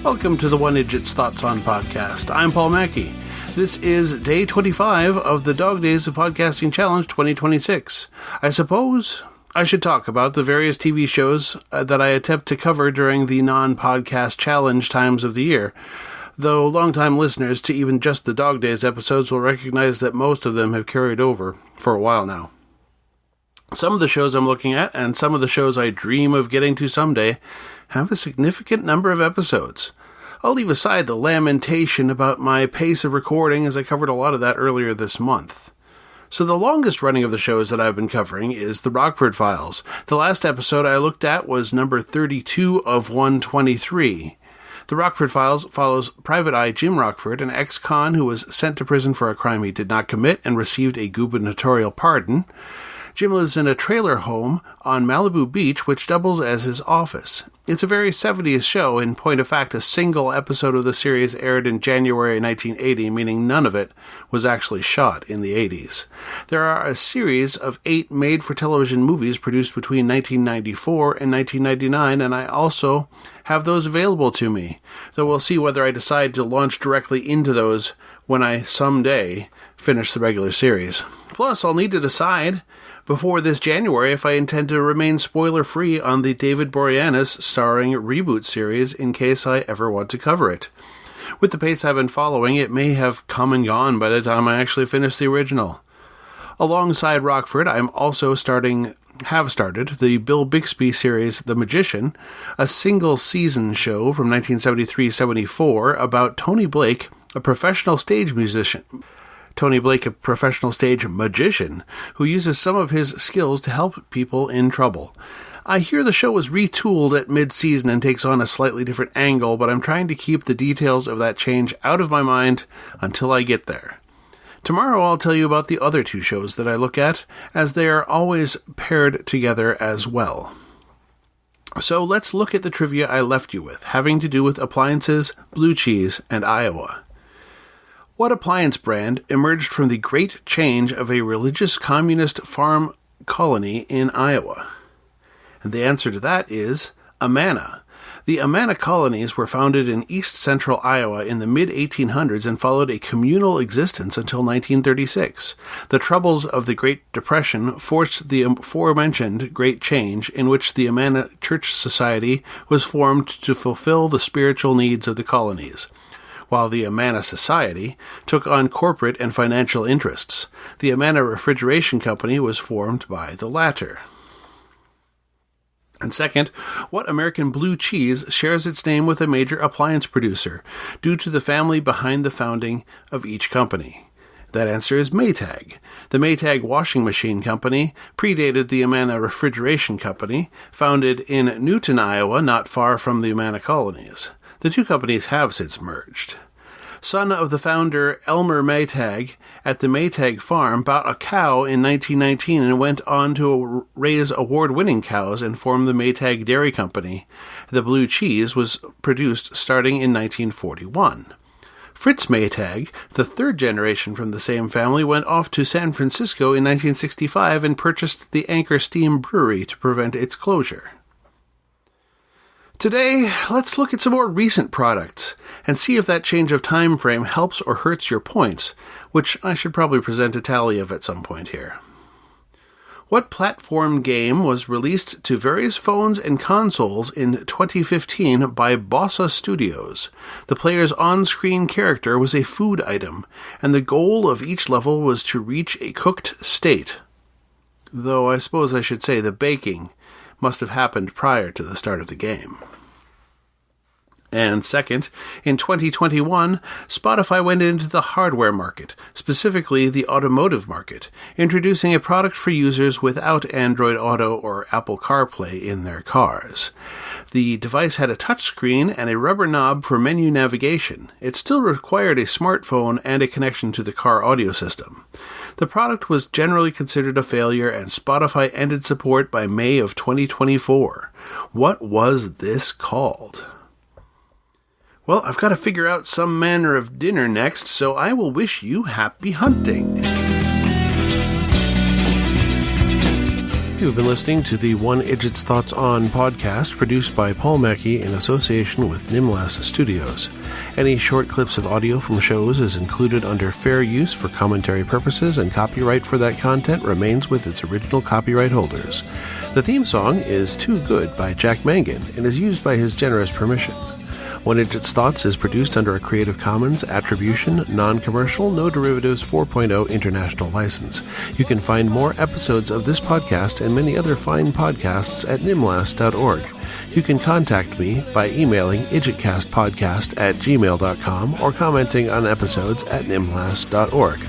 Welcome to the One Idjit's Thoughts on podcast. I'm Paul Mackey. This is day 25 of the Dog Days of Podcasting Challenge 2026. I suppose I should talk about the various TV shows that I attempt to cover during the non-podcast challenge times of the year, though longtime listeners to even just the Dog Days episodes will recognize that most of them have carried over for a while now. Some of the shows I'm looking at, and some of the shows I dream of getting to someday, have a significant number of episodes. I'll leave aside the lamentation about my pace of recording, as I covered a lot of that earlier this month. So the longest running of the shows that I've been covering is the Rockford Files. The last episode I looked at was number 32 of 123. The Rockford Files follows Private Eye Jim Rockford, an ex-con who was sent to prison for a crime he did not commit and received a gubernatorial pardon. Jim lives in a trailer home on Malibu Beach, which doubles as his office. It's a very 70s show. In point of fact, a single episode of the series aired in January 1980, meaning none of it was actually shot in the 80s. There are a series of 8 made-for-television movies produced between 1994 and 1999, and I also have those available to me, though we'll see whether I decide to launch directly into those when I someday finish the regular series. Plus, I'll need to decide before this January if I intend to remain spoiler-free on the David Boreanaz starring reboot series in case I ever want to cover it. With the pace I've been following, it may have come and gone by the time I actually finish the original. Alongside Rockford, I'm also have started the Bill Bixby series The Magician, a single-season show from 1973-74 about Tony Blake, a professional stage magician, who uses some of his skills to help people in trouble. I hear the show was retooled at mid-season and takes on a slightly different angle, but I'm trying to keep the details of that change out of my mind until I get there. Tomorrow I'll tell you about the other 2 shows that I look at, as they are always paired together as well. So let's look at the trivia I left you with, having to do with appliances, blue cheese, and Iowa. What appliance brand emerged from the great change of a religious communist farm colony in Iowa? And the answer to that is Amana. The Amana colonies were founded in east-central Iowa in the mid-1800s and followed a communal existence until 1936. The troubles of the Great Depression forced the aforementioned Great Change, in which the Amana Church Society was formed to fulfill the spiritual needs of the colonies, while the Amana Society took on corporate and financial interests. The Amana Refrigeration Company was formed by the latter. And second, what American blue cheese shares its name with a major appliance producer, due to the family behind the founding of each company? That answer is Maytag. The Maytag Washing Machine Company predated the Amana Refrigeration Company, founded in Newton, Iowa, not far from the Amana colonies. The 2 companies have since merged. Son of the founder Elmer Maytag, at the Maytag farm, bought a cow in 1919 and went on to raise award-winning cows and form the Maytag Dairy Company. The blue cheese was produced starting in 1941. Fritz Maytag, the 3rd generation from the same family, went off to San Francisco in 1965 and purchased the Anchor Steam Brewery to prevent its closure. Today, let's look at some more recent products and see if that change of time frame helps or hurts your points, which I should probably present a tally of at some point here. What platform game was released to various phones and consoles in 2015 by Bossa Studios? The player's on-screen character was a food item, and the goal of each level was to reach a cooked state. Though I suppose I should say the baking must have happened prior to the start of the game. And second, in 2021, Spotify went into the hardware market, specifically the automotive market, introducing a product for users without Android Auto or Apple CarPlay in their cars. The device had a touchscreen and a rubber knob for menu navigation. It still required a smartphone and a connection to the car audio system. The product was generally considered a failure, and Spotify ended support by May of 2024. What was this called? Well, I've got to figure out some manner of dinner next, so I will wish you happy hunting. You've been listening to the One Idjit's Thoughts On podcast, produced by Paul Mackey in association with Nimlas Studios. Any short clips of audio from shows is included under fair use for commentary purposes, and copyright for that content remains with its original copyright holders. The theme song is Too Good by Jack Mangan and is used by his generous permission. One Idjit's Thoughts is produced under a Creative Commons Attribution, Non-Commercial, No Derivatives 4.0 International License. You can find more episodes of this podcast and many other fine podcasts at nimlas.org. You can contact me by emailing idjitcastpodcast@gmail.com or commenting on episodes at nimlas.org.